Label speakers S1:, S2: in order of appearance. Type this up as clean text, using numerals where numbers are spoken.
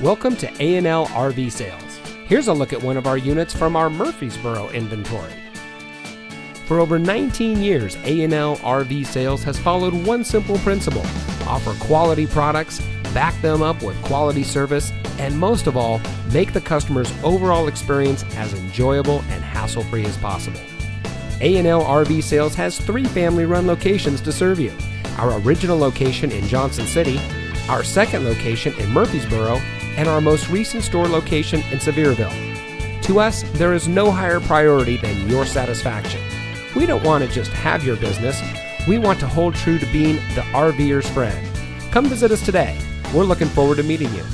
S1: Welcome to A&L RV Sales. Here's a look at one of our units from our Murfreesboro inventory. For over 19 years, A&L RV Sales has followed one simple principle: offer quality products, back them up with quality service, and most of all, make the customer's overall experience as enjoyable and hassle-free as possible. A&L RV Sales has 3 family-run locations to serve you: our original location in Johnson City, our second location in Murfreesboro, and our most recent store location in Sevierville. To us, there is no higher priority than your satisfaction. We don't want to just have your business, we want to hold true to being the RVer's friend. Come visit us today. We're looking forward to meeting you.